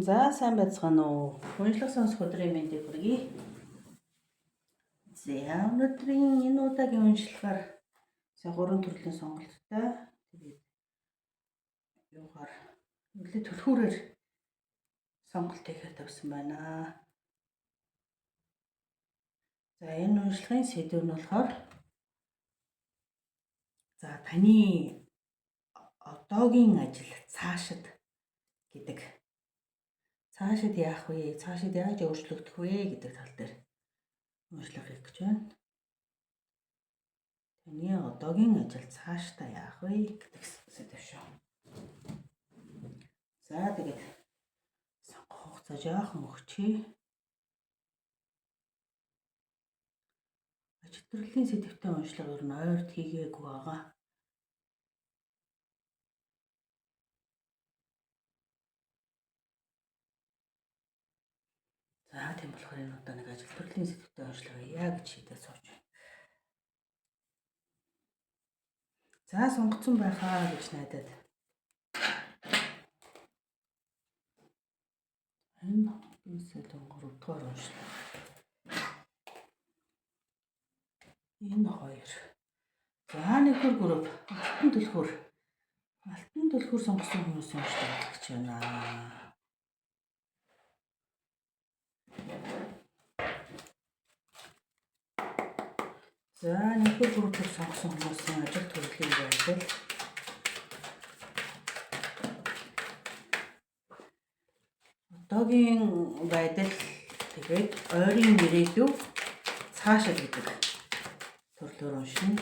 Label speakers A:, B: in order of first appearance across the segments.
A: За сайн байцгаана уу. Уншлах сонсох өдрийн мэндийг хүргэе. За өнөөдрийн энэ удаагийн уншлагаар гурван төрлийн сонголттой тэгээд юугаар нэлээд түлхүүрээр сонголт хийхээр тавьсан байна. За энэ уншлагын сэдэв нь болохоор за таны одоогийн ажил цаашид гэдэг. Цаашид яах вэ? Цаашид яаж өөрчлөгдөх вэ гэдэг тал дээр уншлах хийх гэж байна. Таны одоогийн ажил цаашдаа яах вэ гэдэг сэдэв шүү. За тэгээд сонгох хугацаа жоохон өгчээ. Ажил төрлийн сэдэвтэй уншлага ер нь ойрт хийгээгүй байгаа. За тийм болохоор энэ удаа нэг ажил төрлийн сэдэвтэй уншлага яа гэж шийдээ сууж байна. За сонгоцсон байхаа гэж найдаад. Энэ бисэлэн 3 дугаар уншлага. Энэ хоёр. За нэгдүгээр групп алтан түлхүүр. Алтан түлхүүр сонгосон хүмүүс уншлага гэж байна. За нэгдүгээр группийг сонгосон хүмүүсийн ажил төрлийн байдал. Одоогийн байдал тэгээд ойрын ирээдүй цаашаа гэдэг төрлөөр уншина.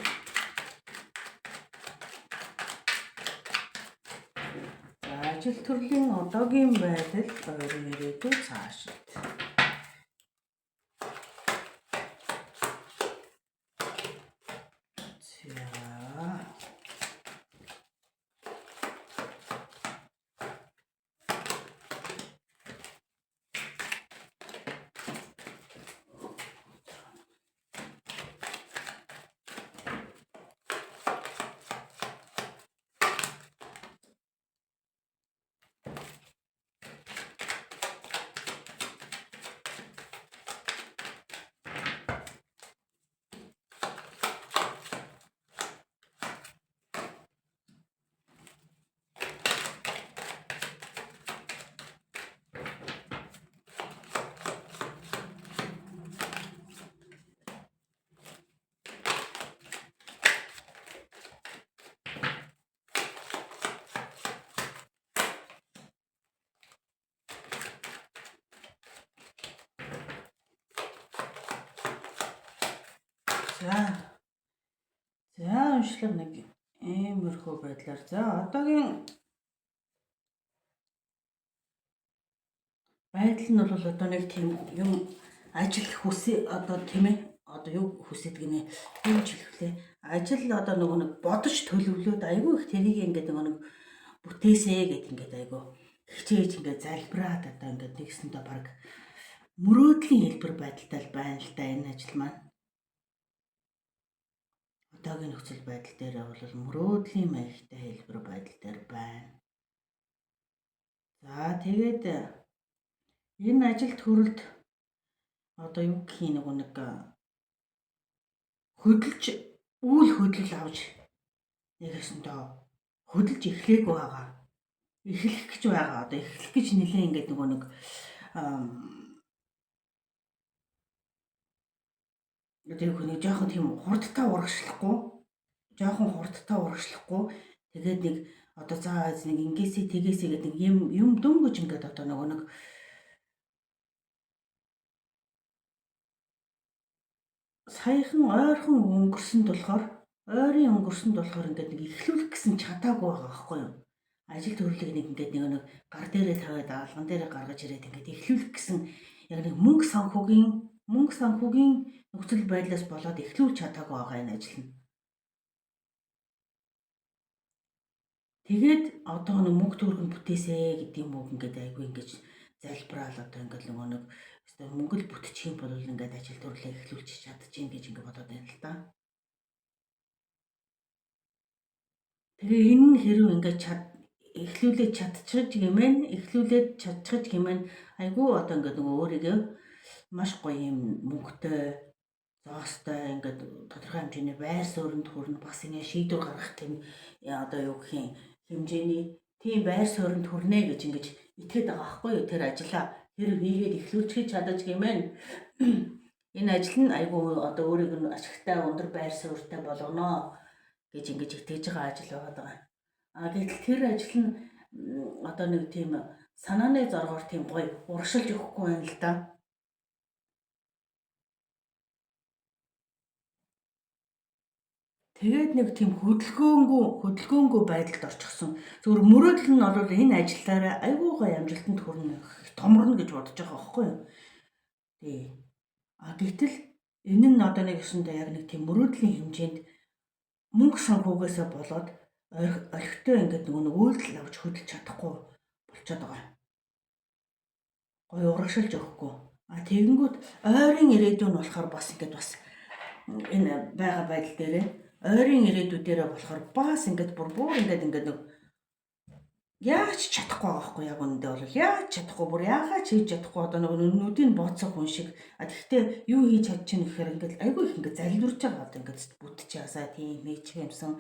A: За ажил төрлийн одоогийн байдал ойрын ирээдүй цаашаа. За уншлага нэг иймэрхүү байдлаар за одоогийн байдал нь бол одоо нэг тийм юм ажил хүсээ одоо тийм ээ одоо юу хүсэдэг гинэ юм ч хэлвлээ. Ажил одоо нөгөө нэг бодож төлөвлөөд айгүй их тэрийг ингээд нэг бүтээсээ гэдэг ингээд айгүй хичээж ингээд залбираад одоо ингээд тэгсэндээ баг мөрөөдлийн хэлбэр байдалтай байна л да энэ ажил маань. Одоогийн нөхцөл байдал дээр бол мөрөөдлийн маягтай хэлбэр байдал дээр байна. За тэгээд энэ ажил төрөлд одоо юу гэх юм нэг хөдөлж үйл хөдлөл авч нэгэсэндээ хөдөлж эхлэегүй байгаа. Эхлэх гэж байгаа. Одоо эхлэх гэж нэлээ ингээд нөгөө нэг одоо юу нэг жоохон тийм хурдтай урагшлахгүй тэгээд нэг одоо цаа нэг ингээсээ тэгээсээ гэдэг юм дөнгөж ингээд одоо нөгөө нэг саяхан ойрхон өнгөрсөнд болохоор ингээд нэг эхлүүлэх гэсэн чадаагүй байгаа байхгүй юу? Ажил төрлийг нэг ингээд нэг гар дээрээ тавиад алган дээрээ гаргаж ирээд ингээд эхлүүлэх гэсэн яг нэг мөнгө санхүүгийн нөхцөл байдлаас болоод эхлүүлж чадаагүй байгаа энэ ажил нь. Тэгээд одоо нэг мөнгө төгрөг бүтээсэ гэдэг юм уу ингээд айгүй ингэж залбираал одоо ингээд нөгөө нэг мөнгөл бүтчих юм бол ингээд ажил төрлөө эхлүүлчих чадчих гэж ингээд бодоод байна л да. Тэгээ энэ нь хэрв ингээд эхлүүлээд чадчих гэмээр айгүй одоо ингээд нөгөө өөрийгөө маш гоё юм мөнгөтэй зоостой ингээд тодорхой хэмжээний байр суурьнд хүрнэ бас ингэ шийдвэр гаргах тийм одоо юу гэх юм хэмжээний тийм байр суурьнд хүрнэ гэж ингэж итгээд байгаа байхгүй юу тэр ажлаа хэрэг хийгээд эхлүүлчих чадаж гэмээр энэ ажил нь айгүй одоо өөрийг нь ашигтай өндөр байр суурьтай болгоно гэж ингэж итгэж байгаа ажил байгаа. Гэтэл тэр ажил нь одоо нэг тийм санааны зоргоор тийм гоё урагшилж өгөхгүй байна л да. Тэгээд нэг тийм хөдөлгөөнгүй байдалд орчихсон. Зүгээр мөрөөдөл нь бол энэ ажлаараа айгүй гоё амжилтанд хүрнэ, томорно гэж бодож байгаа байхгүй юу? Тий. Гэтэл энэ нь одоо нэг өсөндөө яг нэг тийм мөрөөдлийн хэмжээнд мөнгө санхугасаа болоод орхитой ингээд нөгөө үйлдэл авч хөдөлж чадахгүй болчиход байгаа. Гоё урагшилж өгөхгүй. Тэгэнгүүт ойрын ирээдүйн болохоор бас ингээд бас энэ байгаа байдал дээрээ ойрын ирээдүйдээрээ болохоор бас ингээд бүр ингээд нэг яаж чадахгүй байгаа хгүй яг үүндээ бол яаж чадахгүй бүр яагаад хийж чадахгүй одоо нэг нүдийг бооцох хүн шиг гэхдээ юу хийж чадчих нь гэхээр ингээд айгүй их ингээд залбирж байгаа одоо ингээд бүтчихаасаа тийм нэг ч юмсан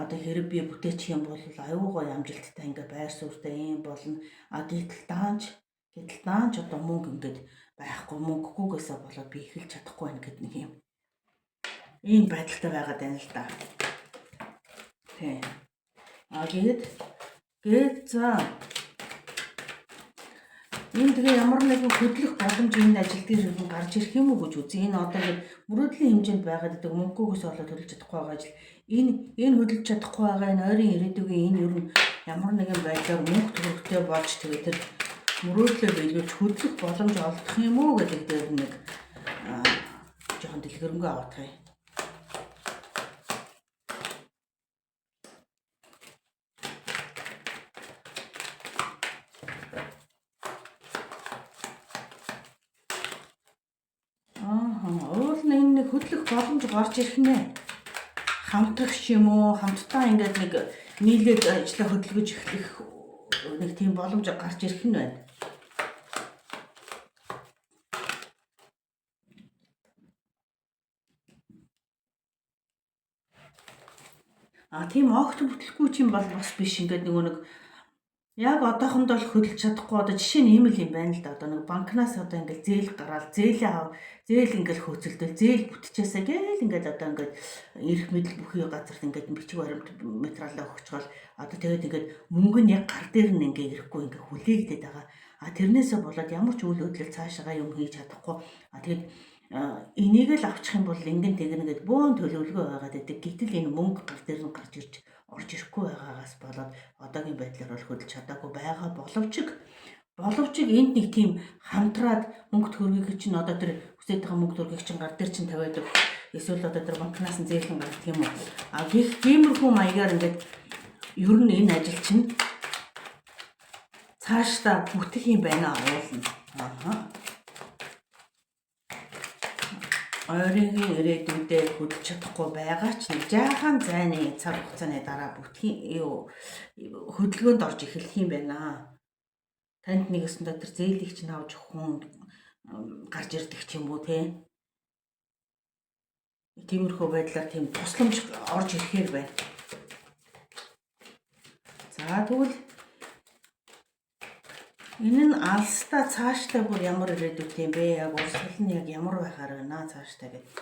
A: одоо хэрэг би бүтээчих юм бол айгүй гоё амжилттай ингээд байр суурьтай юм болно гэтэл даанч одоо мөнгө ингээд байхгүй мөнгөгүйгээсээ болоод би эхэлж чадахгүй байна гэдэг нэг юм ийм байдалтай байгаад байна л да. Тийм. За энэ тэгээ ямар нэгэн хөдлөх боломж энэ ажил дээр гарч ирэх юм уу гэж үзье. Энэ одоо мөрөөдлийн хэмжээнд байгаад байгаа мөнгөгөөс олоод хөдөлж чадахгүй байгаа ажил. Энэ хөдөлж чадахгүй байгаа энэ ойрын ирээдүйн энэ ер нь ямар нэгэн байдлаар мөнгө төгрөгтэй болж тэгээ тэр мөрөөдлөө биелүүлж хөдлөх боломж олдох юм уу гэдэг дээр нэг жоохон дэлгэрэнгүй авах юм. Уул нь энэ нэг хөдлөх боломж гарч ирэх нэ. Хамтрагч юм уу, хамтдаа ингээд нэг нийлээд ажиллаа хөдөлгөж эхлэх нэг тийм боломж гарч ирэх нь байна. Тийм огт бүтлэхгүй юм бол бас биш ингээд нэг яг одоохондоо л хөдөлж чадахгүй одоо жишээ нь ийм л юм байна л да. Одоо нэг банкнаас одоо ингээд зээл гараад зээл ингээд хөөцөлдөл зээл бүтчихээсээ гээл ингээд одоо ингээд эрх мэдэл бүхий газарт ингээд бичиг баримт материалаа өгчгөл одоо тэгээд ингээд мөнгө нь яг гар дээр нь ингээд ирэхгүй ингээд хүлээгдээд байгаа. Тэрнээсээ болоод ямар ч үйл хөдлөл цаашаа юм хийж чадахгүй. Тэгээд энийг л авчих юм бол ингэн тэгнэгээд бөөн төлөвлөгөө байгаад байдаг. Гэтэл энэ мөнгө гар дээр нь гарч ирж орж ирэхгүй байгаагаас болоод одоогийн байдлаар бол хөдөлж чадаагүй байгаа боловч энд нэг тийм хамтраад мөнгө төгрөгийг чинь одоо тэр хүсэж байгаа мөнгө төгрөгийг чинь гар дээр чинь тавиад эсвэл одоо тэр банкнаас нь зээлхэн гардаг юм уу? Гэх тиймэрхүү маягаар ингээд ер нь энэ ажил чинь цаашдаа бүтэх юм байна уулна. Ойрын ирээдүйдээ хөдөлж чадахгүй байгаа ч нэг жаахан зайны цаг хугацааны дараа хөдөлгөөнд орж эхэлэх юм байна. Танд нэг өсөндөө тэр зээлийг чинь авч хүн гарч ирдэг ч юм уу те. Тиймэрхүү байдлаар тийм тусламж орж ирэхээр байна. За тэгвэл энэ нь алстаа цаашдаа бүр ямар ирээдүйтэй юм бэ? Яг урсгал нь яг ямар байхаар байна цаашдаа гэдэг.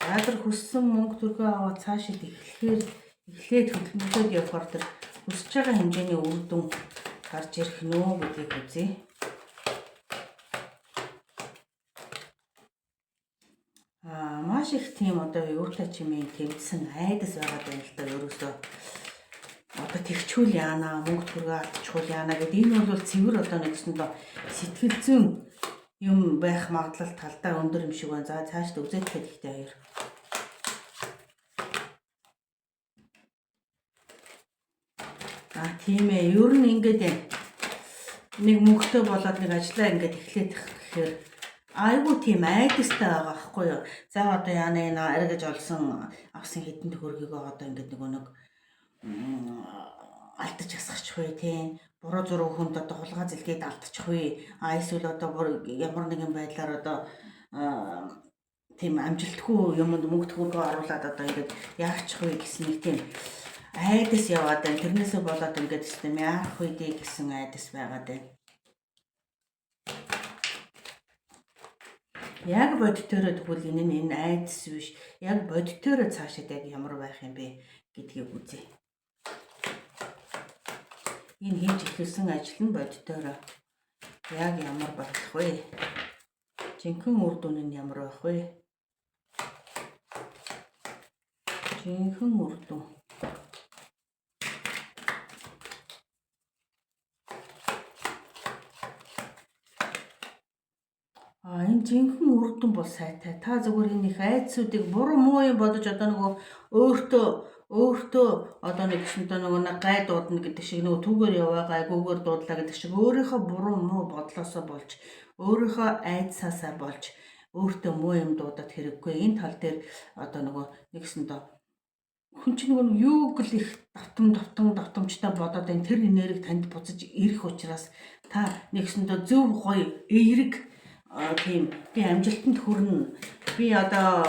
A: Задар хүссэн мөнгө төгрөгөө аваад цаашид эхлээд хөдөлмөрөд явахаар тэр хүсэж байгаа хэмжээний үр дүн гарч ирэх нөө гэдгийг үзье. Маш их тийм одоо юутай чимээ тэмцсэн айдас байгаад байна л да ерөөсөө. Одоо тэгчүүл яана, мөнгө төгрөгөө алдчихвал яана гэдэг энэ бол цэвэр одоо нэгсэндээ сэтгэл зүйн юм байх магадлал талдаа өндөр юм шиг байна. За цаашд үзээд хэдихтэй хоёр. Тийм ээ, ер нь ингэж байна. нэг мөнгөтэй болоод нэг ажлаа ингээд эхлэх гэхээр айгуу тийм айдастай байгаа байхгүй юу. За одоо яана энэ аргаж авсан хэдэн төгрөгийг одоо ингээд нэг алдаж асгачих вэ тийм. Буруу зураг хүнд одоо хулгай зэлгээд алдчих вэ. Эсвэл одоо ямар нэгэн байдлаар одоо тийм амжилтгүй юмд мөнгө төгрөгөө оруулаад одоо ингээд яачих вэ гэсэн нэг тийм айдас яваад байна. Тэрнээсээ болоод ингээд систем яах вэ гэсэн айдас байгаад байна. Яг бодитоороо тэгвэл энэ айдас биш. Яг бодитоороо цаашаа яг ямар байх юм бэ гэдгийг үзье. Энэ хийж эхлүүлсэн ажил нь бодитоороо яг ямар болох вэ? Жинхэнэ үр дүн нь ямар байх вэ? Жинхэнэ үр дүн. Энэ жинхэнэ үр дүн бол сайтай. Та зөвхөн энэ их айдсуудыг буруу муу юм бодож одоо өөртөө одоо нэг гай дуудна гэдэг шиг түүгээр яваа гайгүйгээр дуудлаа гэдэг шиг өөрийнхөө буруу муу бодлоосоо болж өөрийнхөө айдсаасаа болж өөртөө муу юм дуудаад хэрэггүй. Энэ тал дээр одоо хүн чинь юуг л их давтамжтай бодоод энэ тэр энергийг танд буцаж ирэх учраас та зөв гоё эерэг тийм би амжилтанд хүрнэ. Би одоо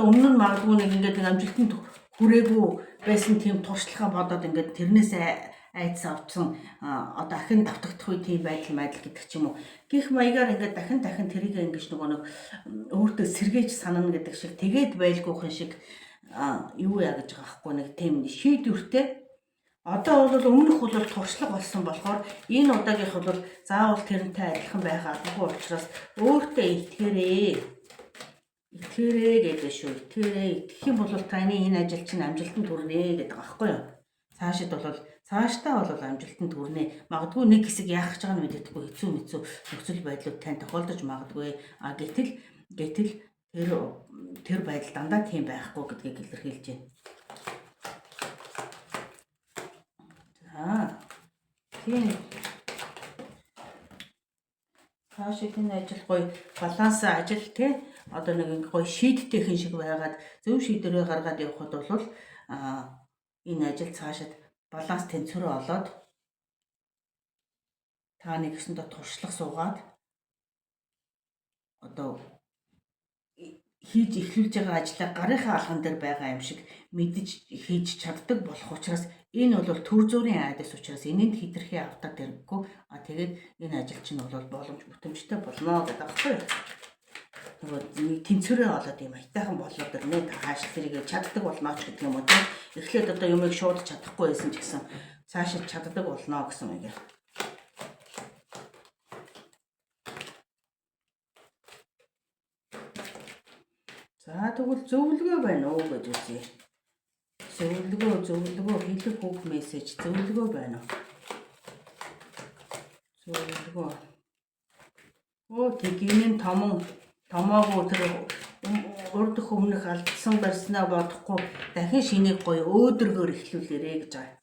A: өмнө нь магадгүй нэг амжилтанд хүрээгүй байсан тийм туршлагаа бодоод ингээд тэрнээс айдас авсан одоо дахин давтагдах үе тийм байдал гэдэг ч юм уу. Гэх маягаар ингээд дахин тэрийг ингэж өөртөө сэргээж санана гэдэг шиг тэгээд байлгүйхэн шиг юу яа гэж байгаа байхгүй нэг тийм шийдвэртэй. Одоо бол өмнөх бол туршлага болсон болохоор энэ удаагийнх бол заавал тэрнтэй адилхан байх албагүй учраас өөртөө итгээрэй гэдэг шүү. Итгэх юм бол таны энэ ажил чинь амжилтанд хүрнэ гэдэг байгаа байхгүй юу? Цаашдаа бол амжилтанд хүрнэ. Магадгүй нэг хэсэг яах гэж байгааг нь мэддэггүй хэцүү нөхцөл байдлууд тань тохиолдож магадгүй. Гэтэл тэр байдал дандаа тийм байхгүй гэдгийг илэрхийлж байна. Тийм. Цаашид энэ ажил гоё баланс ажил тий. Одоо нэг гоё шийдтэйхэн шиг байгаад зөв шийдвэрээ гаргаад явхад бол энэ ажил цаашид баланс тэнцвэрээ олоод та туршлага суугаад одоо хийж эхлүүлж байгаа ажлаа гарынхаа алган дээр байгаа юм шиг мэдж хийж чаддаг болох учраас энэ бол төр зүрийн айдас учраас энэнд хитрхи автаад хэрэггүй. Тэгээд энэ ажил чинь бол боломж бүтэмжтэй болно гэдэг аахгүй юу? Нэг тэнцвэрээ олоод юм айтайхан болоод ирнэ. Та хааш тэрийг чаддаг болно ч гэдэг юм уу тийм. Эхлээд одоо юмыг шууд чадахгүй байсан ч гэсэн цаашид чаддаг болно гэсэн үг. За тэгвэл зөвлөгөө байна уу гэж үзье. Зөвлөгөө хэлэх үг мессеж зөвлөгөө байна уу? Зөвлөгөө. Тэгинэн томоогүй тэр урд өмнөх алдсан барьснаа бодохгүй дахин шинийг гоё өөдрөгөөр эхлүүлээрэ гэж байгаа.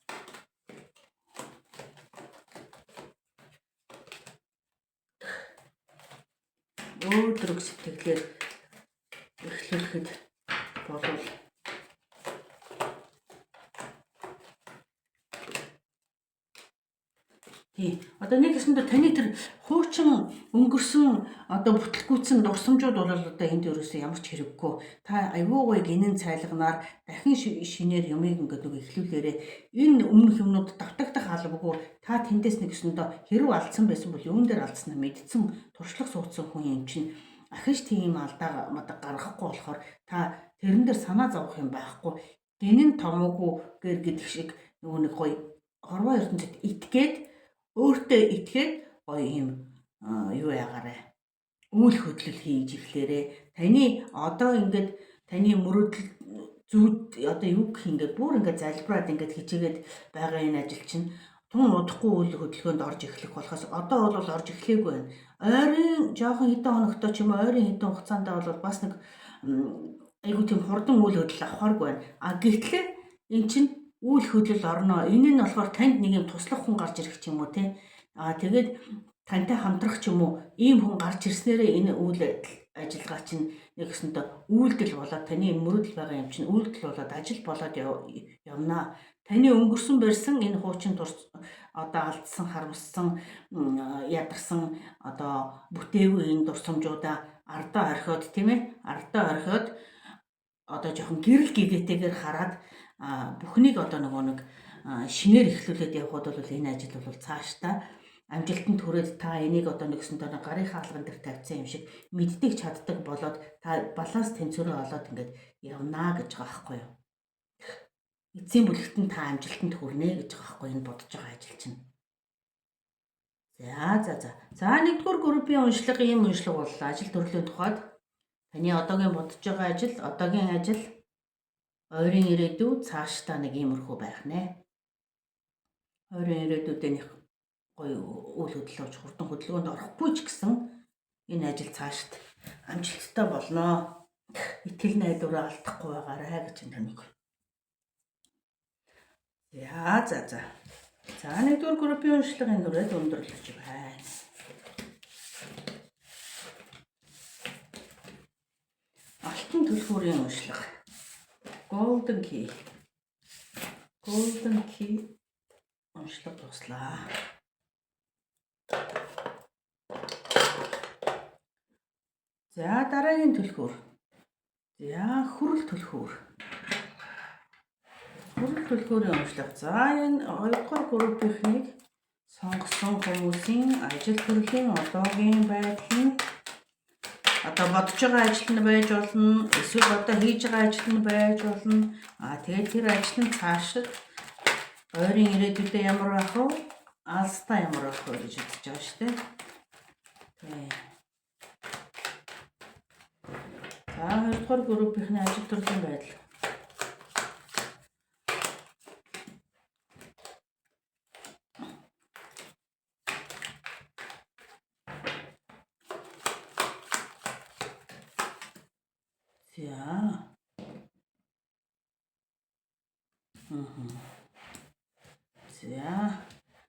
A: Өөдрөг сэтгэлээр эхлүүлэхэд болов одоо нэг хэсэндээ таны тэр хуучин өнгөрсөн одоо бүтлгүүцэн дурсамжууд бол одоо энд ерөөсөө ямар ч хэрэггүй. Та аюугай гинэн цайлганаар дахин шинээр юмыг ингээд эхлүүлээрэ. Энэ өмнөх юмнууд давтагдах албагүй. Та тэндээс нэг хэсэндээ хэрэг алдсан байсан бол юун дээр алдснаа мэдсэн туршлага суудсан хүн юм чинь ахиж тийм алдаа гаргахгүй болохоор та тэрэн дээр санаа зовох юм байхгүй. Гинэн томоогүй гэдэг шиг нэг гоё хорвоо ертөнцид өөртөө итгээд гоё юм юу ягаарэ үйл хөдлөл хийж эхлээрэ. Таны одоо ингээд таны мөрөдөл зүуд одоо юу гэх ингээд бүр ингээд залбираад ингээд хичээгээд байгаа энэ ажил чинь тун удахгүй үйл хөдлөлгөөнд орж эхлэх болохоос одоо бол орж эхлэегүй байна. Ойрын жоохон хэдэн хоногтой ч юм уу ойрын хэдэн хугацаанд бол бас нэг айгуу тийм хурдан үйл хөдлөл авахааргүй байна. Гэтэл эн чинь үйл хөдлөл орно. Энэ нь болохоор танд нэг юм туслах хүн гарч ирэх ч юм уу те. Тэгээд тантай хамтрах ч юм уу ийм хүн гарч ирснээрээ энэ үйл ажиллагаа чинь нэг өсөндөө үйлдэл болоод таны мөрөдөл байгаа юм чинь үйлдэл болоод ажил болоод явнаа. Таны өнгөрсөн барьсан энэ хуучин одоо алдсан, харамссан, ядарсан одоо бүтээгүй энэ дурсамжуудаа ардаа орхиод тийм ээ ардаа орхиод одоо жоохон гэрэл гэгээтэйгээр хараад бүхнийг одоо нэг шинээр эхлүүлээд явход бол энэ ажил бол цаашдаа амжилтанд хүрээд та энийг одоо нэгсэндээ гарын хаалган дээр тавьсан юм шиг мэддэг чаддаг болоод та баланс тэнцвэрээ олоод ингээд явнаа гэж байгаа байхгүй юу. Эцсийн бүлэгтэн та амжилтанд хүрнэ гэж байгаа байхгүй энэ бодож байгаа ажил чинь. За нэгдүгээр группийн уншлага ийм уншлага бол ажил төрлийн тухайд таны одоогийн бодож байгаа ажил, одоогийн ажил, ойрын ирээдүй цаашдаа нэг иймэрхүү байх нэ. Ойрын ирээдүйдээ гоё үйл хөдлөлөж хурдан хөдөлгөөнд орохгүй ч гэсэн энэ ажил цаашд амжилттай болно. Итгэл найдвараа алдахгүй байгаарай гэж нэг. За нэгдүгээр группийн уншлагын дүрээд өндөрлөж байна. Алтан түлхүүрийн уншлага. Golden Key уншлага туслаа. За дараагийн түлхүүр. Хүрэл түлхүүр. Хүрэл түлхүүрийн уншлага. За энэ 2 группийнхнийг сонгосон хүмүүсийн ажил төрлийн одоогийн байдал нь одоо бодож байгаа ажил нь байж болно. Эсвэл одоо хийж байгаа ажил нь байж болно. Тэгээд тэр ажил нь цаашид ойрын ирээдүйдээ ямар байх вэ? Алстаа ямар байх вэ гэж бодож байгаа шүү дээ. За 2 группийнхний ажил төрлийн байдал.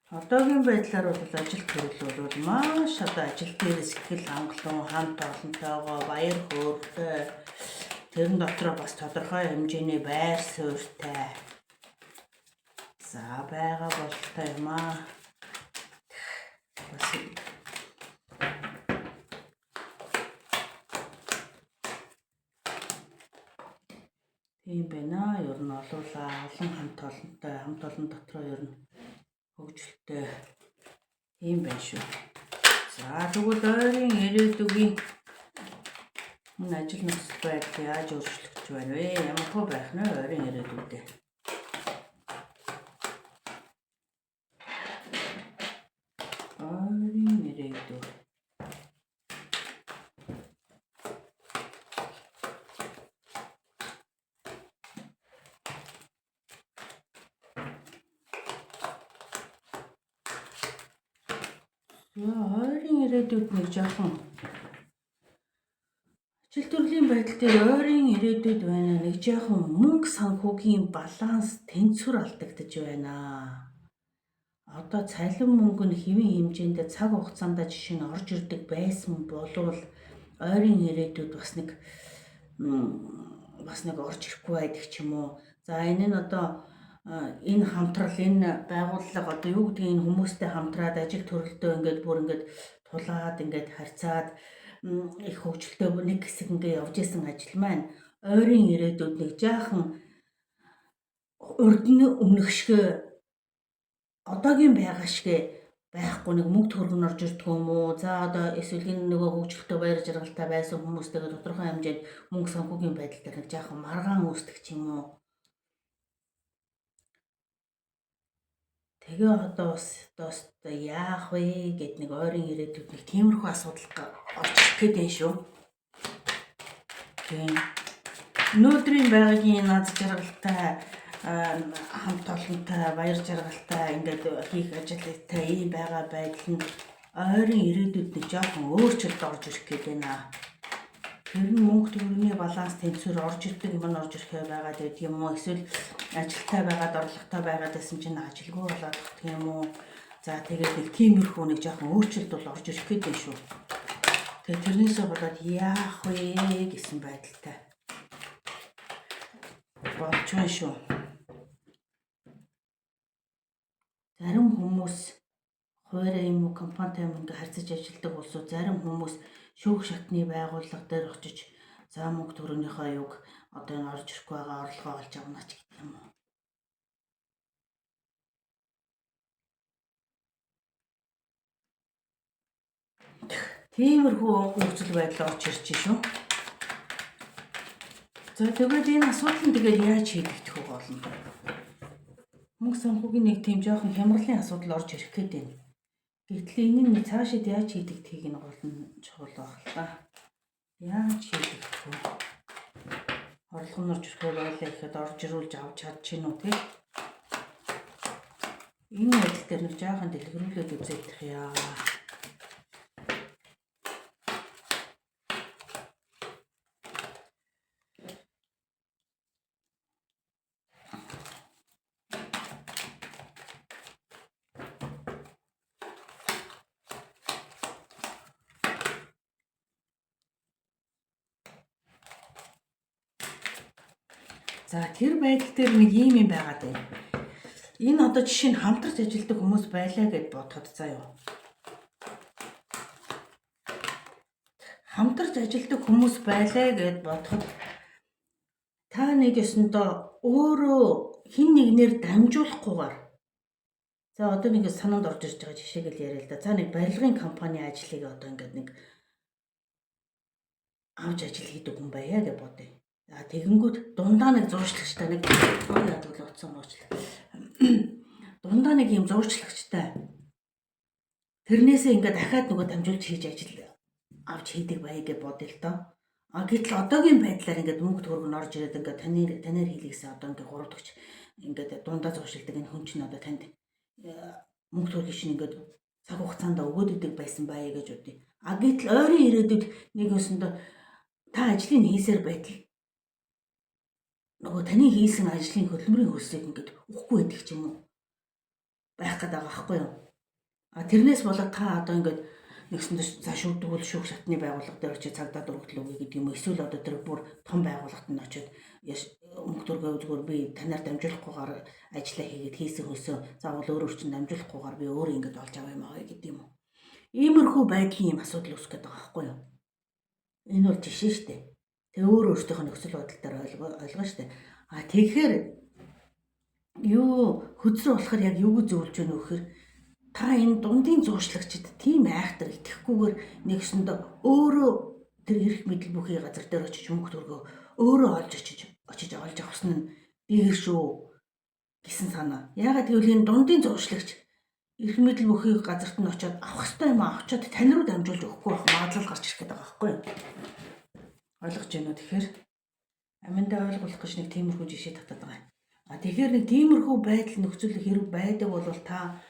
A: Одоогийн байдлаар бол ажил төрөл бол маш одоо ажил дээрээс ихэл хангалуун хамт олонтойгоо баяр хөөртэй тэрэн дотроо бас тодорхой хэмжээний байр суурьтай байгаа болтой юм аа. Бас тийм байна. Ер нь олуулаа олон хамт олон дотроо ер нь хөгжилтэй тийм байна шүү. За тэгвэл ойрын ирээдүйн энэ ажил нөхцөл байдал яаж өөрчлөгдөж байна вэ? Ямар хөө байх нь ойрын ирээдүйдээ? Ойрын ирээдүй. Ойрын ирээдүйд нэг жоохон ажил төрлийн байдал дээр ойрын ирээдүйд байна. Нэг жоохон мөнгө санхүүгийн баланс тэнцвэр алдагдаж байна. Одоо цалин мөнгө нь хэвийн хэмжээнд цаг хугацаанд жишээ нь орж ирдэг байсан болвол ойрын ирээдүйд бас нэг орж ирэхгүй байдаг ч юм уу. За энэ нь одоо энэ хамтрал энэ байгууллага одоо юу гэдгийг энэ хүмүүстэй хамтраад ажил төрөлтөө ингээд бүр ингээд тулаад ингээд харьцаад их хөгжилтэй нэг хэсэг ингээд явж исэн ажил маань ойрын ирээдүйд нэг жаахан урд нь өмнөх шиг одоогийн байгаа шиг байхгүй нэг мөнгө төгрөг нь орж ирдэг юм уу? За одоо эсвэл энэ нөгөө хөгжилтэй баяр жаргалтай байсан хүмүүстэйгээ тодорхой хэмжээнд мөнгө санхүүгийн байдал дээр нэг жаахан маргаан үүсдэг ч юм уу? Тэгээ одоо бас яах вэ гэд нэг ойрын ирээдүйд нэг тиймэрхүү асуудал орж ирэх гээд шүү. Тийм. Өнөөдрийн байгаагийн наз жаргалтай хамт олонтой баяр жаргалтай ингээд хийх ажилтай ийм байгаа байдал нь ойрын ирээдүйд нэг жоохон өөрчлөлт орж ирэх гээд байна. Тэр нь мөнгө төгрөгийн баланс тэнцвэр орж ирдэг юм орж ирэх байгаад байдаг юм уу? Эсвэл ажилтай байгаад орлоготой байгаад байсан чинь ажилгүй болоод гэх юм уу? За тэгээд нэг тиймэрхүү нэг жоохон өөрчлөлт бол орж ирэх гээд байна шүү. Тэгээд тэрнээсээ болоод яах вэ гэсэн байдалтай болж байна шүү. Зарим хүмүүс хуваараа юм уу компанитай юм ингээ харьцаж ажилладаг болсоо зарим хүмүүс шүүх шатны байгууллага дээр очиж за мөнгө төгрөгийнхөө юг одоо энэ орж ирэх байгаа орлогоо олж авна ч гэх юм уу. Тиймэрхүү нөхцөл байдал орж ирж шүү. За тэгээд энэ асуудал нь тэгээд яаж шийдэгдэх вэ болно? Мөнгө санхүүгийн нэг тийм жоохон хямралын асуудал орж ирэх гээд байна. Гэтэл энэ нь цаашид яаж шийдэгдэхийг нь гол нь чухал байх л та. Яаж шийдэгдэх вэ? Орлого нь орж ирэхгүй байлаа гэхэд орж ирүүлж авч чадчих нь үү те? Энэ ажил дээр нэг жоохон дэлгэрүүлээд үзэх яа. За тэр байдал дээр нэг юм байгаад байна. Энэ одоо жишээ нь хамтарч ажилладаг хүмүүс байлаа гэд бодоход заяа. Хамтарч ажилладаг хүмүүс байлаа гэд бодоход та нэг ёсондоо өөрөө хин нэгнээр дамжуулахгүйгээр за одоо нэг санаанд орж ирж байгаа жишээг л яриа л да. За нэг барилгын компани ажлыг одоо ингээд нэг авч ажил хийдэг хүн байя гэж бодъё. За тэгэнгүүт дундаа нэг зуурчлагчтай нэг ядвал утсан уучлаа. Дундаа нэг юм зуурчлагчтай. Тэрнээсээ ингээд дахиад нөгөө дамжуулж хийж ажил авч хийдэг байя гэж бодъё л доо. Гэтэл одоогийн байдлаар ингээд мөнгө төгрөг нь орж ирээд ингээд танаар хийлгэсэн одоо ингээд гуравдагч ингээд дундаа зуурчилдаг энэ хүн чинь одоо танд мөнгө төгрөг чинь ингээд цаг хугацаанд өгөөд идэг байсан байя гэж бодъё. Гэтэл ойрын ирээдүйд нэг өсөндөө та ажлыг хийсээр байтал нөгөө таны хийсэн ажлын хөдөлмөрийн хөлсийг ингээд өгөхгүй байдаг ч юм уу байх гэдэг байгаа байхгүй юу? Тэрнээс болоод та одоо ингээд нэгсэндээ за шүүдгүүл шүүх шатны байгууллага дээр очиж цагдаа дөрөвдөл өгье гэдэг юм. Эсвэл одоо тэр бүр том байгууллагад нь очиж мөнгө төгрөгөө зүгээр би танаар дамжуулахгүйгээр ажиллаа хийгээд хийсэн хөлсөө заавал өөрөөр чинь дамжуулахгүйгээр би өөрөө ингээд олж аваа юм аа гэдэг юм уу? Иймэрхүү байдлын юм асуудал үүсэх гэдэг байгаа байхгүй юу? Энэ бол жишээ шүү дээ. Тэгээ өөрөөртөөх нь нөхцөл байдал дээр ойлгоо штэ. Тэгэхээр юу хөдөлсөр болохоор яг юу зөвлөж өгнө вөхөр та энэ дундын зуурчлагчид тийм айхтар итгэхгүйгээр нэгсэндээ өөрөө тэр эрх мэдэл бүхий газар дээр очиж мөнгө төгрөгөө өөрөө олж очиж олж авсан нь дээр шүү гэсэн санаа. Яагаад гэвэл энэ дундын зуурчлагч эрх мэдэл бүхий газарт нь очиод авах хэрэгтэй юм авчаад тань руу дамжуулж өгөхгүй байх магадлал гарч ирэх гэдэг байгаа байхгүй юу? Ойлгож байна уу? Тэгэхээр аминдаа ойлгуулах гэж нэг тиймэрхүү жишээ татаад байгаа. Тэгэхээр нэг тиймэрхүү байдал нөхцөл хэрэг байдаг бол та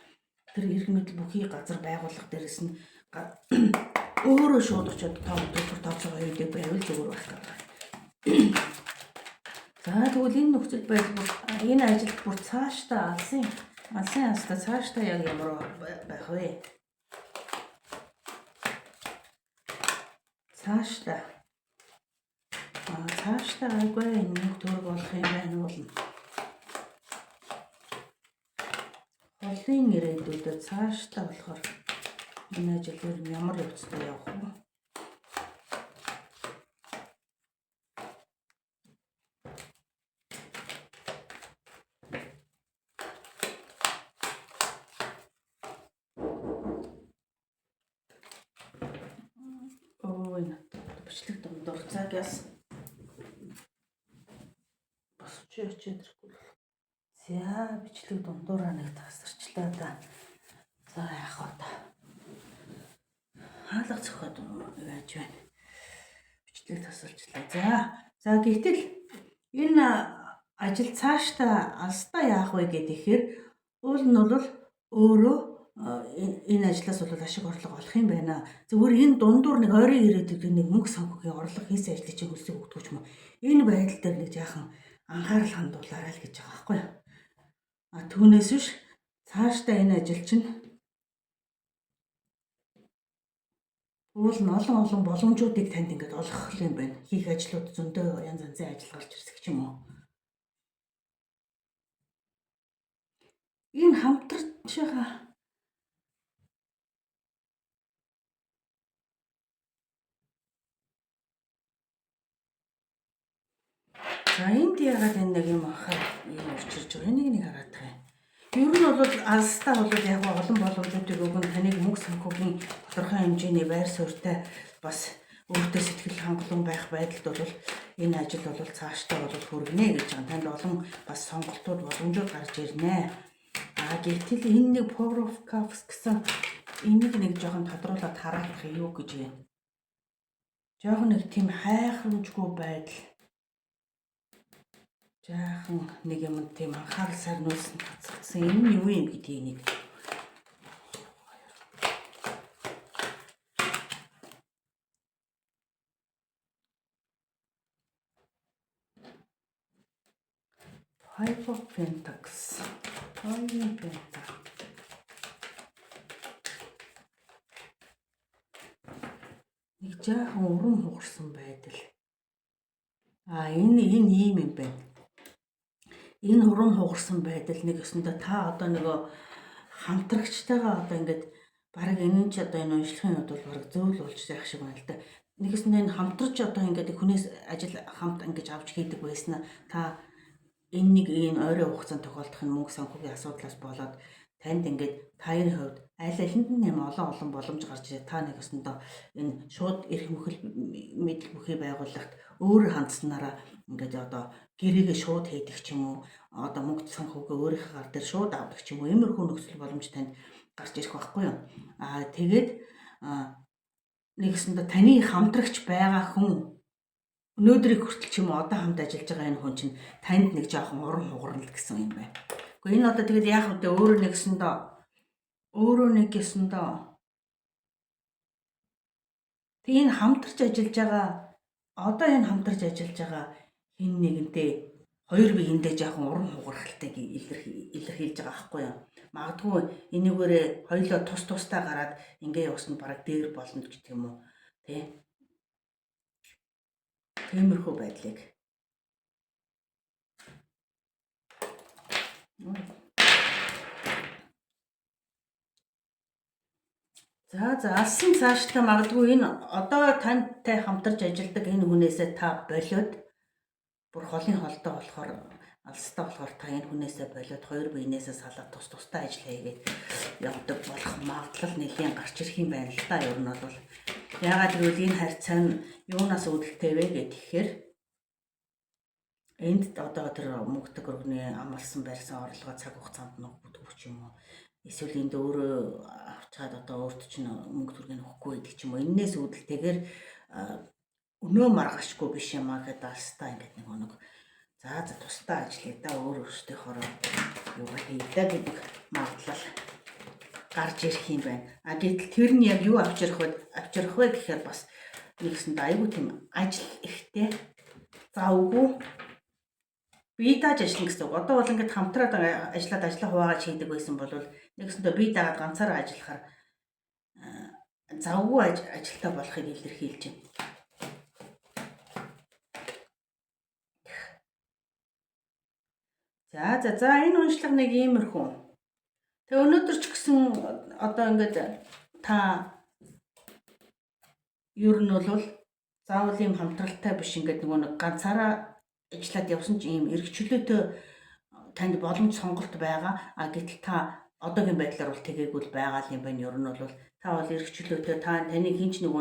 A: тэр эрх мэдэл бүхий газар байгууллага дээрээс нь өөрөө шууд очиод тооцоо тооцоогоо хийдэг байвал зүгээр байх гэдэг. За тэгвэл энэ нөхцөл байдал энэ ажил бүр цаашдаа алсын ястаа цаашдаа яг ямар байх вэ? Цаашдаа айгүй энэ мөнгө төгрөг болох юм байна уу? Холын ирээдүйд цаашдаа болохоор энэ ажил ямар явцтай явах вэ? Энэ бичлэг дундуур цагаас босч ирэхгүй. За бичлэг дундуураа нэг тасарчлаа да. За яах вэ? Хаалга зөхөд яаж байна? Бичлэг тасарчлаа. За гэтэл энэ ажил цаашдаа алстаа яах вэ гэхээр уул нь бол өөрөө энэ ажлаас бол ашиг орлого олох юм байна. Зүгээр энэ дундуур нэг ойрын ирээдүйд нэг мөнгө санхүүгийн орлого хийсэн ажлыг чинь хөлсөг өгдөг ч юм уу. Энэ байдал дээр нэг жаахан анхаарал хандуулаарай л гэж байгаа байхгүй юу? Түүнээс биш цаашдаа энэ ажил чинь Уул нь олон боломжуудыг танд ингээд олгох юм байна. Хийх ажлууд зөндөө янз янзын ажил гарч ирсэх ч юм уу. Энэ хамтарч байгаа за энд яагаад энэ нэг юм ахаар юм учирч байгаа. Энийг нэг хараад байгаа юм. Ер нь бол алстаа бол яг олон боломжуудыг өгөн таныг мөнгө санхүүгийн тодорхой хэмжээний байр суурьтай бас өөртөө сэтгэл хангалуун байх байдалд бол энэ ажил бол цаашдаа бол хүргэнэ гэж байгаа. Танд олон бас сонголтууд боломжууд гарч ирнэ. Гэтэл энэ нэг Power of Cups гэсэн энийг нэг жоохон тодруулаад хараах юу гэж байна. Жоохон нэг тийм хайхрамжгүй байдал. Жаахан нэг юм тийм анхаарал сарниулсан тацсан. Энэ нь юу юм гэдгийг нэг Five of Pentacles. Нэг жаахан урам хугарсан байдал. Энэ ийм юм байна. Энэ урам хугарсан байдал нэг өсөндө та одоо нөгөө хамтрагчтайгаа одоо ингээд бараг энэ ч одоо энэ уншлагын үед бол бараг зөөл болж байх шиг байна л да. Нэг өсөндө энэ хамтарч одоо ингээд хүнээс ажил хамт ингэж авч хийдэг байснаа та энэ нэг энэ ойрын хугацаанд тохиолдох нь мөнгө санхүүгийн асуудлаас болоод танд ингээд таны хувьд аль алинд нь юм олон боломж гарч ирээ. Та нэг өсөндө энэ шууд эрх мөхөл мэдл бүхий байгууллагт өөр хандсанараа ингээд одоо гэрээгээ шууд хийдэг ч юм уу, одоо мөнгө санхүүгээ өөрийнхөө гар дээр шууд авдаг ч юм уу, иймэрхүү нөхцөл боломж танд гарч ирэх байхгүй юу. Тэгээд нэг өсөндө таны хамтрагч байгаа хүн өнөөдрийг хүртэл ч юм уу одоо хамт ажиллаж байгаа энэ хүн чинь танд нэг жоохон урам хугарна л гэсэн юм байна. Гэхдээ энэ одоо тэгээд яах вэ? Өөрөө нэг гэсэндээ тэг энэ хамтарч ажиллаж байгаа энэ хамтарч ажиллаж байгаа хин нэгэнтэй хоёр биеиндээ жоохон урам хугархалтай илэрхийлж байгаа байхгүй юу? Магадгүй энийгээрээ хоёулаа тусдаа гараад ингээ явсан бараг дээр болно гэх юм уу? Тиймэрхүү байдлыг. За алсан цаашдаа магадгүй энэ одоо тантай хамтарч ажилладаг энэ хүнээсээ та болоод бүр холын холдоо болохоор алстаа болохоор та энэ хүнээсээ болоод хоёр биенээсээ салаад тусдаа ажил хийгээд явдаг болох магадлал нэлийн гарч ирэх юм байна л да. Ер нь бол яагаад гэвэл энэ харьцаа нь юунаас үүдэлтэй вэ гэхээр энд одоо тэр мөнгө төгрөгийн амлсан барьсан орлогоо цаг хугацаанд нь өгөх ч юм уу, эсвэл энд өөрөө авчаад одоо өөрт чинь мөнгө төгрөгийг өгөхгүй гэдэг ч юм уу, энээс үүдэлтэйгээр өнөө маргашгүй биш юм аа гэдэг алстаа ингээд нэг за тусдаа ажиллая да өөрөөсөө юу хийдэ гэдэг магадлал гарч ирэх юм байна. Гэтэл тэр нь яг юу авчрах вэ гэхээр бас нэгсэнд айгүй тийм ажил ихтэй завгүй бие дааж ажиллана гэсэн үг. Одоо бол ингээд хамтраад ажиллаа хуваагаад хийдэг байсан бол нэгсэндээ бие даагаад ганцаараа ажиллахаар завгүй ажилтаа болохыг илэрхийлж байна. За энэ уншлага нэг иймэрхүү. Тэгээ өнөөдөр ч гэсэн одоо ингээд та ер нь бол заавал ийм хамтралтай биш ингээд нэг ганцаараа ажиллаад явсан ч ийм эргчлөөтэй танд боломж сонголт байгаа. Гэтэл та одоогийн байдлаар бол тэгээгүй байгаа юм байна. Ер нь бол та бол эргчлөөтэй таны хинч нэг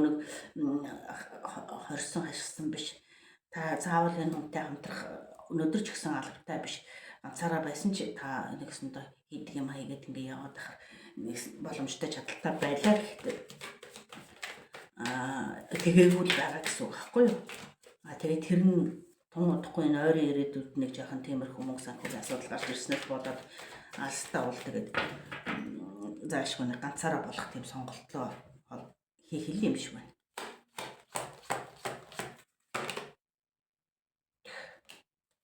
A: хорсон хашсан биш. Та заавал энэ хүнтэй хамтрах өнөөдөр ч гэсэн албатай биш. Ганцаараа байсан ч та нэгсэндээ хийдэг юм хийгээд ингээ яваад ахаар боломжтой чадaltaй байлаа гэхдээ тэгээгүй байгаа гэсэн үг байхгүй юу? Тэгээд тэр нь тун удахгүй энэ ойрын ирээдүйд нэг жоохон тиймэрхүү мөнгө санхүүгийн асуудал гарч ирснээр болоод алстаа бол тэгээд заашгүй нэг ганцаараа болох тийм сонголтоо хийх юм биш байна.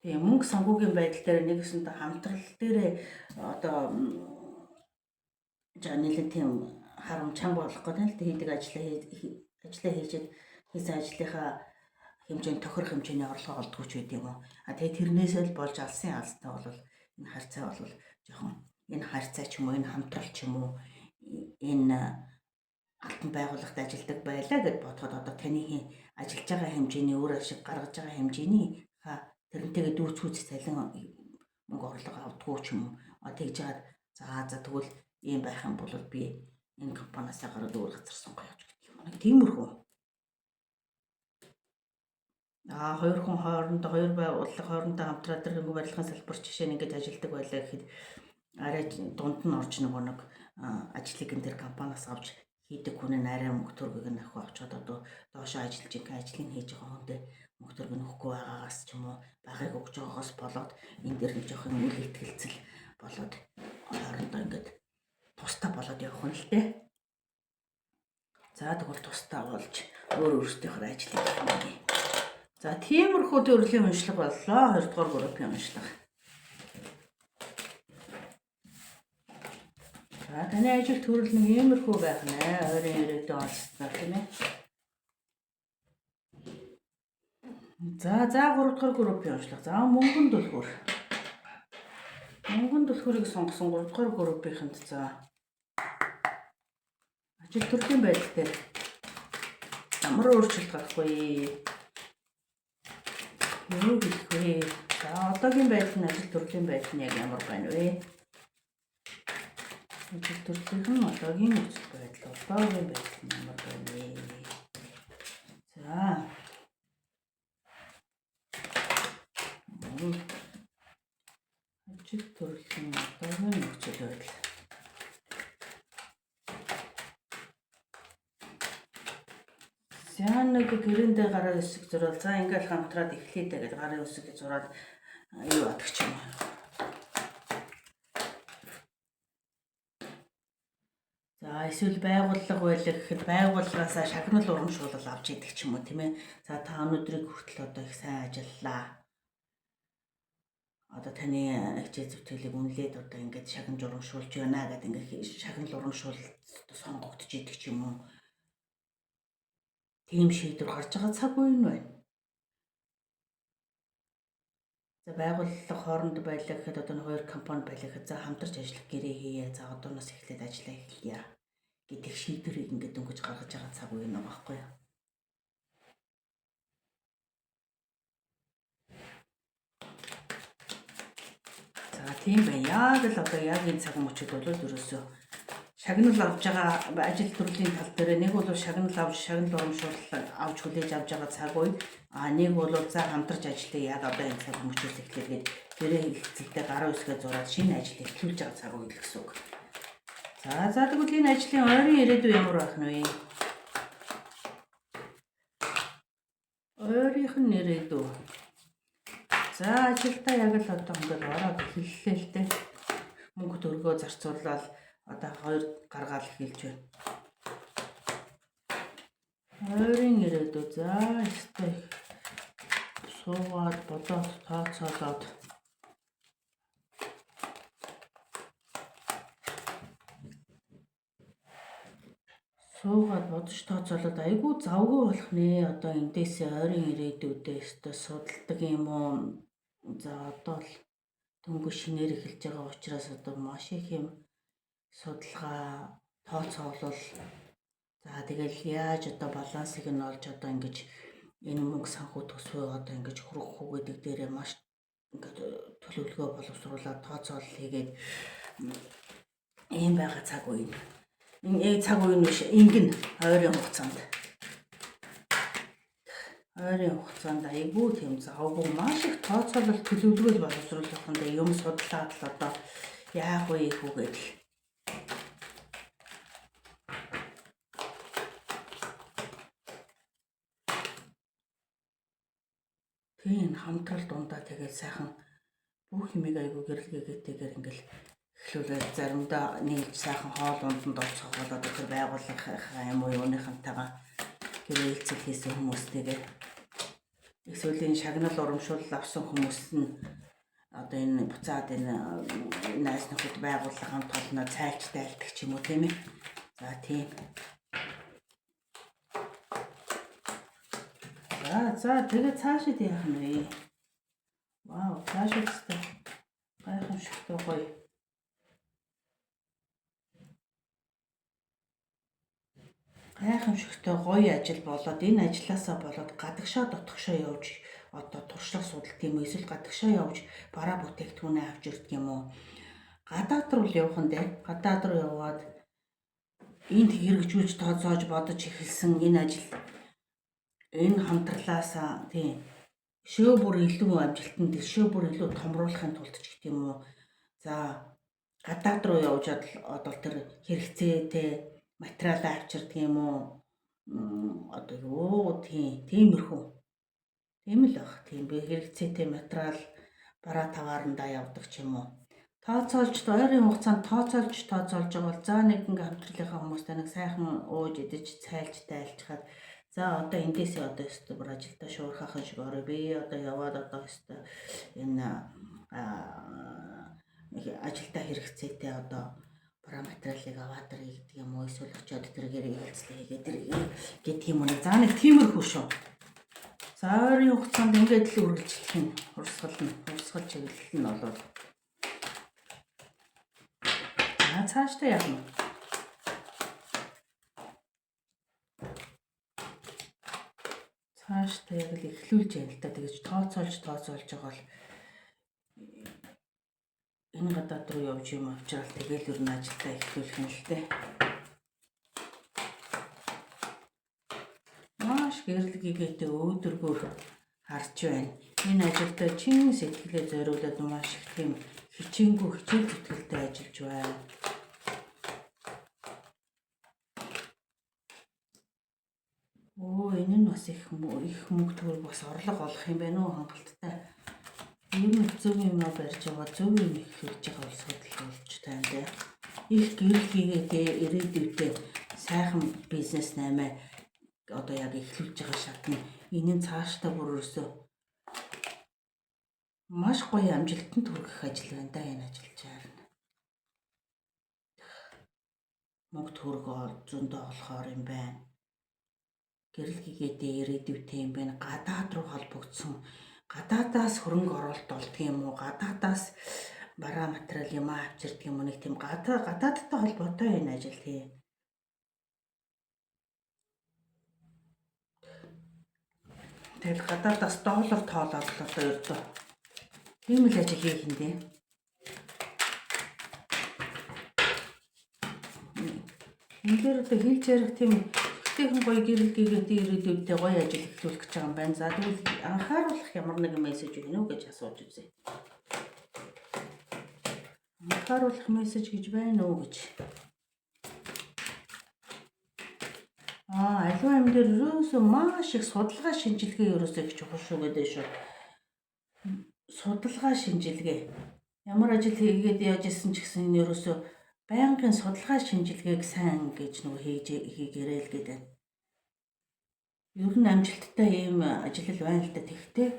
A: Тэгээ мөнгө санхүүгийн байдал дээр нэгсэндээ хамтрал дээр одоо нэлээд тийм харамчаан болох гэдэг л хийдэг ажлаа ажлаа хийсэн ажлынхаа хэмжээнд тохирох хэмжээний орлого олдгооч байд юм уу. Тэгээ тэрнээсээ л болж алсын алстай бол энэ харьцаа бол жоохон энэ харьцаа ч юм уу, энэ хамтрал ч юм уу, энэ алтан байгууллагт ажилладаг байлаа гэд бодоход одоо таны ажиллаж байгаа хэмжээний өөр ашиг гаргаж байгаа хэмжээний тэрнтэйгээ дүүцгүүц цалин мөнгө орлого авдаггүй ч юм уу. Тэгж жаад за тэгвэл ийм байх юм бол би энэ компаниасаа гараад өөр газар сонгоё гэж гэх юм. Нэг тиймэрхүү. Хоёр хүн хоорондоо хоёр байгууллага хоорондоо хамтраад тэрхүү барилгын салбарт жишээ нь ингэж ажилладаг байлаа гэхэд арай дунд нь орж нэг ажлыг энэ төр компаниас авч хийдэг хүн нь арай мөнгө төргөг нь авах авчаад одоо доошоо ажиллаж байгаа ажлыг хийж байгаа хүндээ мөнгө төргөг нь өгөхгүй байгаагаас ч юм уу багыг өгж байгаагаас болоод энэ дээр нэг жоохон үйл ихтгэлцэл болоод хоорондоо ингэж тустай болоод явах нь л дээ. За тэгвэл тустай болж өөрсдийнхөө ажлыг хийх. За тиймэрхүү төрлийн уншлага боллоо. 2 дугаар группийн уншлага. За таны ажил төрөл нэг иймэрхүү байх нэ. 20-90 онцлог тийм ээ. За 3 дугаар группийн уншлага. За мөнгөн түлхүүр. Мөнгөн түлхүүрийг сонгосон 3 дугаар группийнхэнд за ажил төрлийн байдал дээр ямар өөрчлөлт гарахгүй юу гэх вэ? За одоогийн байдал нь ажил төрлийн байдал нь яг ямар байна вэ? Ажил төрлийн одоогийн нөхцөл байдал одоогийн байдал нь ямар байна вэ? За ажил төрлийн одоогийн нөхцөл байдал. За нэг гэрэндээ гараа өсөг зурвал за ингээл хамтраад эхлэе гэдэг гарын өсөг зураад юу адаг ч юм. За эсвэл байгууллага байлаа гэхэд байгууллагаасаа шагнал урамшуулал авч идэг ч юм уу тийм ээ. За та өнөөдрийг хүртэл одоо их сайн ажиллаа. Одоо таны хичээл зүтгэлийг үнэлээд одоо ингээд шагнал урамшуулж байна гэдэг ингээд шагнал урамшуулалт сонгогдож идэг ч юм уу. Тийм шийдвэр гарч байгаа цаг үе нь байна. За байгууллага хооронд байлаа гэхэд одоо 2 компани байлаа гэхэд за хамтарч ажиллах гэрээ хийе. За одооноос эхлээд ажиллаа эхэлье гэдэг шийдвэрийг ингээд өнгөж гаргаж байгаа цаг үе нь байгаа байхгүй юу? За тийм байна. Яг л одоо яг энэ цаг мөчид бол ерөөсөө шагнал авж байгаа ажил төрлийн тал дээр нэг бол шагнал урамшуулал авч хүлээж авж байгаа цаг үе. Нэг бол за хамтарч ажиллая яг одоо энэ цаг мөчөөс эхлээд гэрээ хэлцэлтэй гараа үсгээ зураад шинэ ажил эхлүүлж байгаа цаг үе гэсэн үг. За тэгвэл энэ ажлын ойрын ирээдүй ямар байх нь вэ? Ойрынх нь ирээдүй. За ажилдаа яг л одоо ингээд ороод эхэллээ л дээ. Мөнгө төгрөгөө зарцуулаад одоо 2 гаргаал эхэлж байна. Ойрын ирээдүй за ихтэй суугаад бодоод тооцоолоод бодож тооцоолоод айгүй завгүй болох нэ. Одоо эндээс ойрын ирээдүйдээ судалдаг юм уу? За одоо л дөнгөж шинээр эхэлж байгаа учраас одоо маш их юм судалгаа тооцоолол за тэгэл яаж одоо балансыг нь олж одоо ингэж энэ мөнгө санхүү төсвөө одоо ингэж хөрөх үү гэдэг дээрээ маш ингээд төлөвлөгөө боловсруулаад тооцоолол хийгээд ийм байгаа цаг үе. Энэ цаг үе нь биш ингэн ойрын хугацаанд айгүй тийм завгүй маш их тооцоолол төлөвлөгөө боловсруулах нь юм судлаад л одоо яах вэ гэдэг. Тийм хамтрал дундаа тэгээд сайхан бүх юмыг айгүй гэрэлгээгээтэйгээр ингээл эхлүүлээд заримдаа нийлж сайхан хоол унданд орцгоод одоо тэр байгууллагынхаа юм уу юуныхантайгаа гэрээлцэл хийсэн хүмүүстэйгээ эсвэл энэ шагнал урамшуулал авсан хүмүүс нь одоо энэ буцаад энэ найз нөхөд байгууллагын толноо цайлж тайлдаг ч юм уу тийм ээ. За тийм. За тэгээд цаашид яах нь вэ? Вау, цаашид тест гайхамшигтай гоё. Гайхамшигтай гоё ажил болоод энэ ажилласаа болоод гадагшаа дотгошоо явж одоо туршлага судалт юм уу, эсвэл гадагшаа явж бараа бүтээгдэхүүнээ авч ирдэг юм уу? Гадаад руу явах нь дээ. Гадаад руу яваад энд хэрэгжүүлж тооцоож бодож эхэлсэн энэ ажил энэ хамтрлаасаа тийм шөө бүр илүү амжилтанд шөө бүр илүү томруулахын тулд ч гэх юм уу. За гадаад руу явж одоо тэр хэрэгцээтэй материалаа авчирдаг юм уу? Одоо юу тиймэрхүү. Тийм л баг. Тийм би хэрэгцээтэй материал бараа таваарандаа явдаг ч юм уу. Тооцоолж ойрын хугацаанд тооцоолж байгаа бол за нэг ингээ хамтрлынхаа хүмүүстэй нэг сайхан ууж идэж цайлж тайлчхаад за одоо эндээсээ одоо өстө бүр ажилдаа шуурхахын шиг орой би одоо яваад одоо өстө энэ ажилдаа хэрэгцээтэй одоо бараа материалыг аваад ирэх гэдэг юм уу, эсвэл очиод тэргээр хэлцлээ хийгээд гэдэг юм уу. За нэг тиймэрхүү шүү. За ойрын хугацаанд ингээд л үргэлжлэх нь урсгал чиглэл нь болоод цаашдаа яах нь? Цаашдаа яг л эхлүүлж яа л та. Тэгэж тооцоолж байгаа бол энэ гадаад руу явж юм авчрал тэгэл ер нь ажилдаа эхлүүлэх юм л дээ. Маш гэрэлгийгээтэй өөдргөөр харж байна. Энэ ажилдаа чин сэтгэлээ зориулаад маш их тийм хичээл зүтгэлтэй ажиллаж байна. Энэ нь бас их мөнгө төгрөг бас орлого олох юм байна уу хангалттай. Ийм зөв юм барьж байгаа, зөв юм их хийж байгаа улсууд л болж тань дээ. Их гэрэл хийгээдээ ирээдүйдээ сайхан бизнес наймаа одоо яг эхлүүлж байгаа шатны энэ цаашдаа бүр өрөөсөө маш гоё амжилтанд хүрэх ажил байна да энэ ажиллаж байгаа. Мөнгө төгрөг зөндөө олохоор юм байна. Гэрэл хийгээдээ ирээдүйтэй юм байна. Гадаад руу холбогдсон, гадаадаас хөрөнгө оруулалт болдго юм уу? Гадаадаас бараа материал юм авчирдаг юм уу? Нэг тийм гадаадтай холбоотой энэ ажил тийм. Тэгэл гадаадаас доллар тоолоод л одоо ердөө тийм л ажил хийх юм дээ. Эндээр одоо хэлж ярих тийм ихтэйхэн гоё гэрэл гээгээд ирээдүйдээ гоё ажил эхлүүлэх гэж байгаа юм байна. За тэгвэл анхааруулах ямар нэгэн мессеж өгнө үү гэж асууж үзье. Анхааруулах мессеж гэж байна уу гэж. Аливаа юм дээр ерөөсөө маш их судалгаа шинжилгээ ерөөсөө их чухал шүү гэдэг шүү. Судалгаа шинжилгээ. Ямар ажил хийгээд яаж исэн ч гэсэн ерөөсөө байнгын судалгаа шинжилгээг сайн гэж нөгөө хийгээрэй л гэдэг. Ер нь амжилттай ийм ажил байна л да тэгтээ.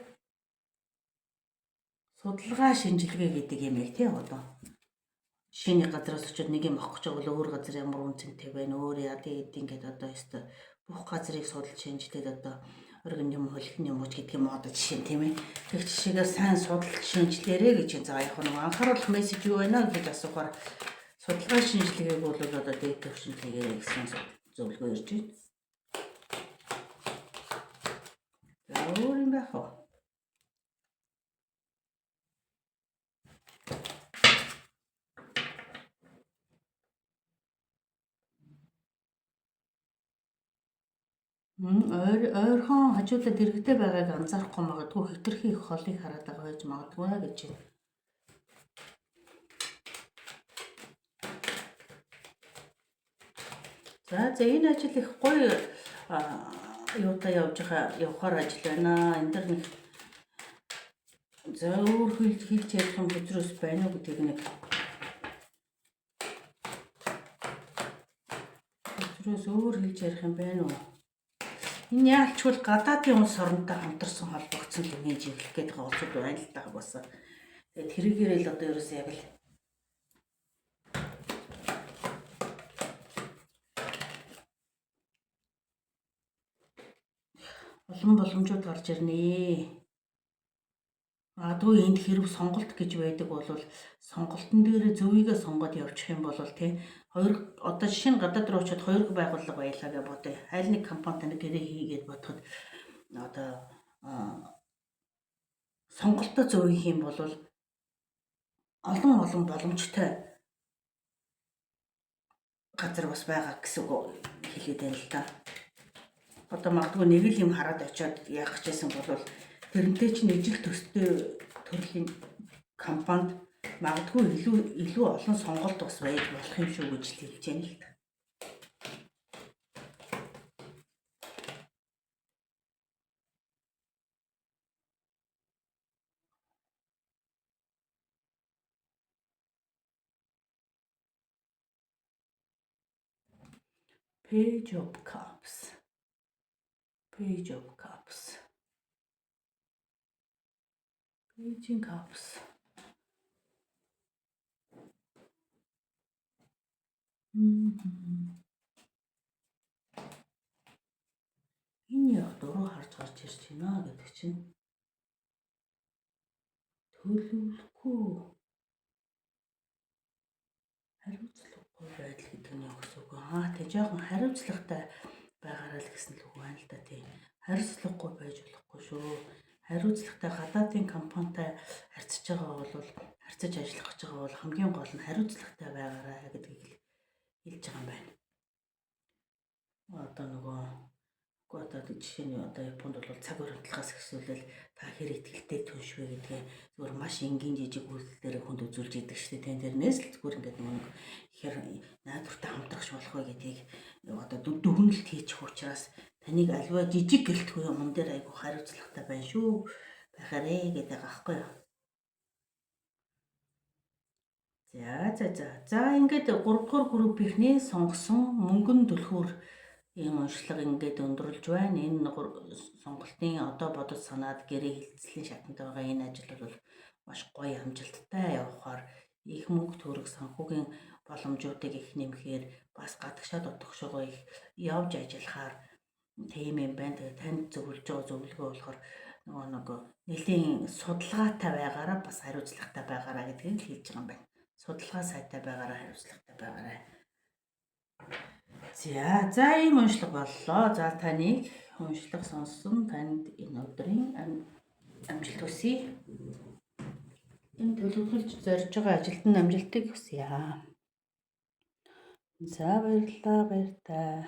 A: Судалгаа шинжилгээ гэдэг юм яг тий одоо. Шинэ газраас очиод нэг юм авах гэж байгаа бол өөр газар ямар үнцэнтэй байна, өөр яа гэдэг одоо өстө бүх газрыг судалж шинжилээд одоо оргин юм хөлхөн юм уу гэдэг юм одоо жишээ тийм ээ. Тэг жишээгээ сайн судалж шинжилээрэй гэж за яг нэг анхааруулах мессеж юу байна гэж асуухаар судалгаа шинжилгээг бол одоо дээд төвшин хийгээрэй гэсэн зөвлөгөө ирж байна. За өөр юм байх уу? Ойрхон хажуудад дэргэтэй байгааг анзаарахгүй магадгүй хэтэрхий их холыг хараад байгаа байж магадгүй гэж байна. За энэ ажил их гоё юутай явахаар ажил байна. Энд дэр нэг за өөр хэлж ярих юм хөдрөөс байна уу гэдгийг нэг хөдрөөс өөр хэлж ярих юм байна уу? Энэ яалчвал гадаадын улс орнтой хамтарсан холбогдсон л нээж ирлэх гэдэг улсууд байна л даа бас. Тэгээд тэрийгээрээ л одоо ерөөсөө яг л Олон боломжууд гарч ирнэ. Магадгүй энд хэрв сонголт гэж байдаг бол сонголтын дээр зөвийгөө сонгоод явчих юм бол тий одоо жишээ нь гадаад руу очиод хоёр байгууллага баялаа гэж бодъё. Аль нэг компанид гэрээ хийгээд бодоход одоо сонголтоо зөв хийх юм бол олон боломжтой газар бас байгаа гэсэн үг хэлээд байна л да. Одоо магадгүй нэг л юм хараад очиод яах гэжсэн бол тэрнтэй чинь ижил төстэй төрлийн компанид магадгүй илүү олон сонголт бас байж болох юм шүү гэж хэлж байна л да. Page of Cups. Page of Cups. Page of Cups. Энэ яг дуруу харж гарч ирж байна гэдэг чинь төлөвлөхгүй хариуцлагагүй байдал гэдэг нь юу гэсэн үг вэ? Тэг жоохон хариуцлагатай байгаарай л гэсэн л үг байна л да тийм. Хариуцлагагүй байж болохгүй шүү. Хариуцлагатай гадаадын компанитай харьцаж байгаа бол харьцаж ажиллах гэж байгаа бол хамгийн гол нь хариуцлагатай байгаарай гэдгийг хэлж байгаа юм байна. Одоо нөгөө жишээ нь одоо Японд бол цаг баримтлагаас ихсүүлэл та хэр ихтэй түншвэ гэдгээ зүгээр маш энгийн жижиг үйлдэлээр хүнд үзүүлж идэг шүү дээ. Тэрнээс л зүгээр ингээд нэг ихэр найдвартай хамтрахч болох вэ гэдгийг одоо дүгнэлт хийчих учраас таныг альва жижиг гэлтгүй юм дээр айгу хариуцлагатай байна шүү байхаарэ гэдэг аахгүй юу. За ингээд 3 дугаар группийнхний сонгосон мөнгөн түлхүүр ийм уншлага ингээд өндөрлж байна. Энэ сонголтын одоо бодож санаад гэрээ хилцлийн шатанд байгаа энэ ажил бол маш гоё амжилттай явахаар их мөнгө төгрөг санхүүгийн боломжуудыг их нэмэхээр бас гадагшаад утгашгүй их явж ажиллахаар тийм юм байна. Тэгээд танд зөвлөж байгаа зөвлөгөө болохоор нөгөө нэлийн судалгаатай байгаараа бас хариуцлагатай байгаараа гэдгийг хэлж байгаа юм байна. Судалгаа сайтай байгаараа хариуцлагатай байгаарай. За ийм уншлага боллоо. За таныг уншлага сонссон танд энэ өдрийн амжилт хүсье. Энэ төлөвлөж зорж байгаа ажилд нь амжилтыг хүсье. За баярлалаа.